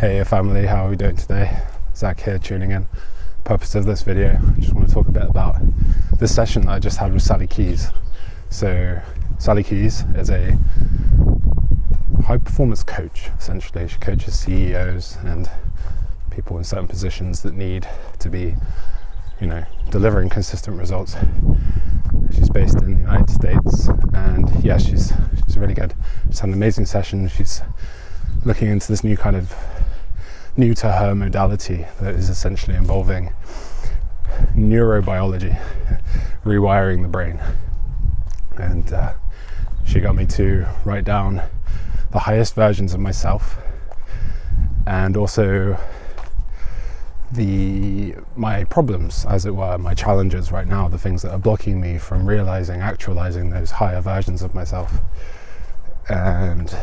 Hey family, how are we doing today? Zach here tuning in. Purpose of this video, I just want to talk a bit about this session that I just had with Sallie Keys. So Sallie Keys is a high performance coach, essentially. She coaches CEOs and people in certain positions that need to be, delivering consistent results. She's based in the United States, and yeah, she's really good. She's had an amazing session. She's looking into this new to her modality that is essentially involving neurobiology, rewiring the brain. And she got me to write down the highest versions of myself, and also my problems, as it were, my challenges right now, the things that are blocking me from actualizing those higher versions of myself. And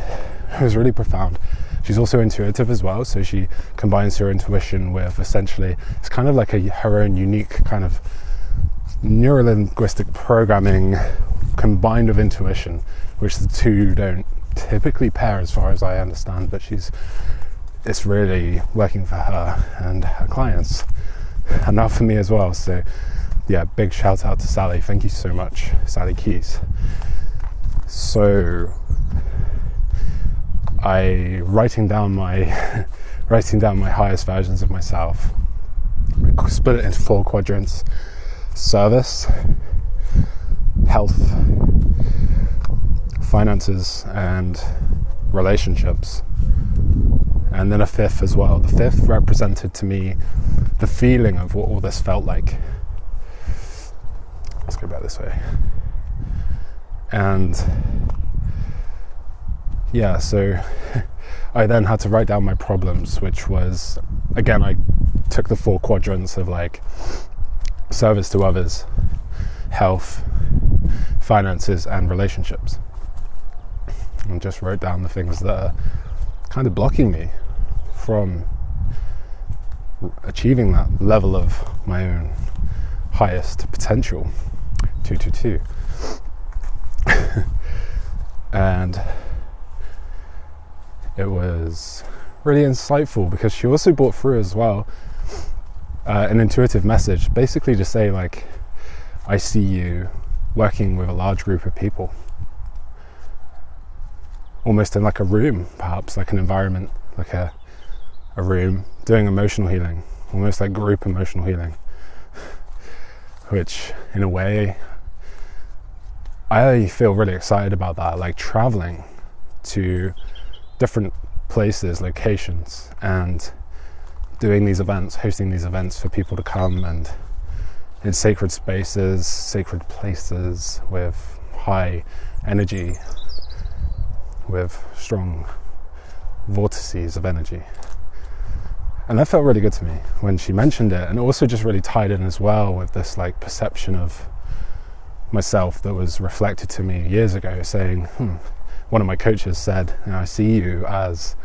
it was really profound. She's also intuitive as well, so she combines her intuition with essentially, it's kind of like her own unique kind of neuro-linguistic programming combined with intuition, which the two don't typically pair as far as I understand, but it's really working for her and her clients, and now for me as well. So yeah, big shout out to Sallie. Thank you so much, Sallie Keys. So writing down my highest versions of myself. I split it into 4 quadrants: service, health, finances, and relationships. And then a 5th as well. The 5th represented to me the feeling of what all this felt like. Let's go back this way. And yeah, so I then had to write down my problems, which was, again, I took the 4 quadrants of service to others, health, finances, and relationships, and just wrote down the things that are kind of blocking me from achieving that level of my own highest potential. 222. And it was really insightful because she also brought through as well an intuitive message, basically to say, I see you working with a large group of people, almost in a room, perhaps like an environment, like a room, doing emotional healing, almost like group emotional healing, which in a way I feel really excited about that, traveling to different places, locations, and doing these events, hosting these events for people to come, and in sacred spaces, sacred places with high energy, with strong vortices of energy. And that felt really good to me when she mentioned it, and it also just really tied in as well with this perception of myself that was reflected to me years ago, saying, one of my coaches said, I see you as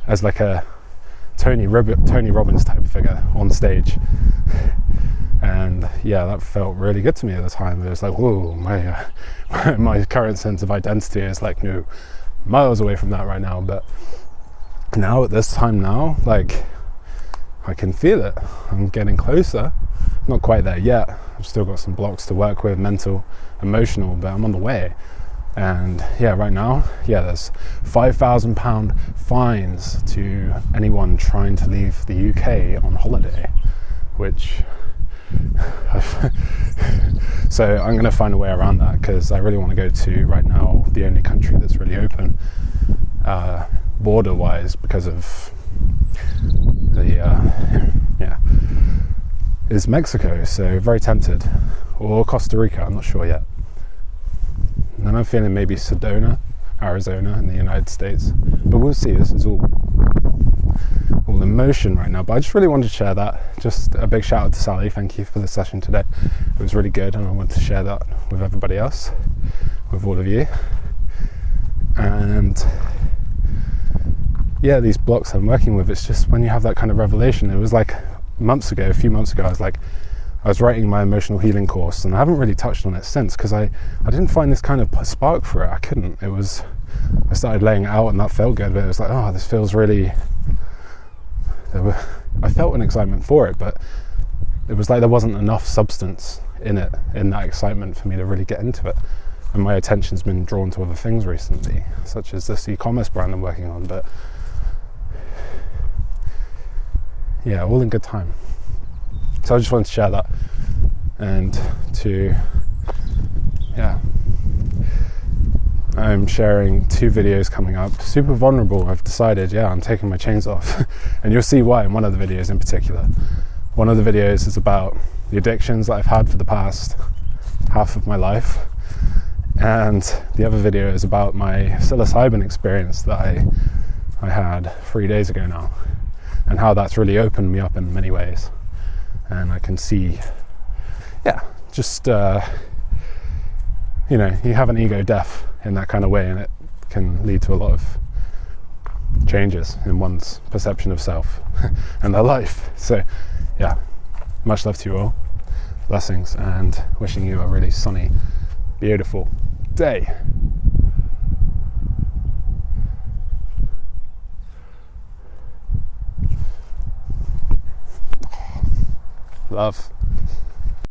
a Tony Robbins type figure on stage. And yeah, that felt really good to me at the time. It was whoa, my current sense of identity is no, miles away from that right now. But now at this time now, I can feel it. I'm getting closer. Not quite there yet. I've still got some blocks to work with, mental, emotional, but I'm on the way. And yeah, right now, there's £5,000 fines to anyone trying to leave the UK on holiday, which so I'm going to find a way around that, because I really want to go to, right now, the only country that's really open border wise because of is Mexico. So very tempted, or Costa Rica, I'm not sure yet. And then I'm feeling maybe Sedona, Arizona in the United States, but we'll see. This is all in motion right now, but I just really wanted to share that. Just a big shout out to Sallie. Thank you for the session today. It was really good, and I want to share that with everybody else, with all of you. And yeah, these blocks I'm working with, it's just when you have that kind of revelation. It was a few months ago, I was I was writing my emotional healing course, and I haven't really touched on it since because I didn't find this kind of spark for it. I couldn't. I started laying it out and that felt good, but it was like, oh, this feels really... I felt an excitement for it, but it was like there wasn't enough substance in that excitement for me to really get into it. And my attention's been drawn to other things recently, such as this e-commerce brand I'm working on, but yeah, all in good time. So I just wanted to share that, and I'm sharing 2 videos coming up, super vulnerable. I've decided, I'm taking my chains off and you'll see why in one of the videos in particular. One of the videos is about the addictions that I've had for the past half of my life, and the other video is about my psilocybin experience that I had 3 days ago now, and how that's really opened me up in many ways. And I can see, you have an ego death in that kind of way, and it can lead to a lot of changes in one's perception of self and their life. So much love to you all, blessings, and wishing you a really sunny, beautiful day. Love.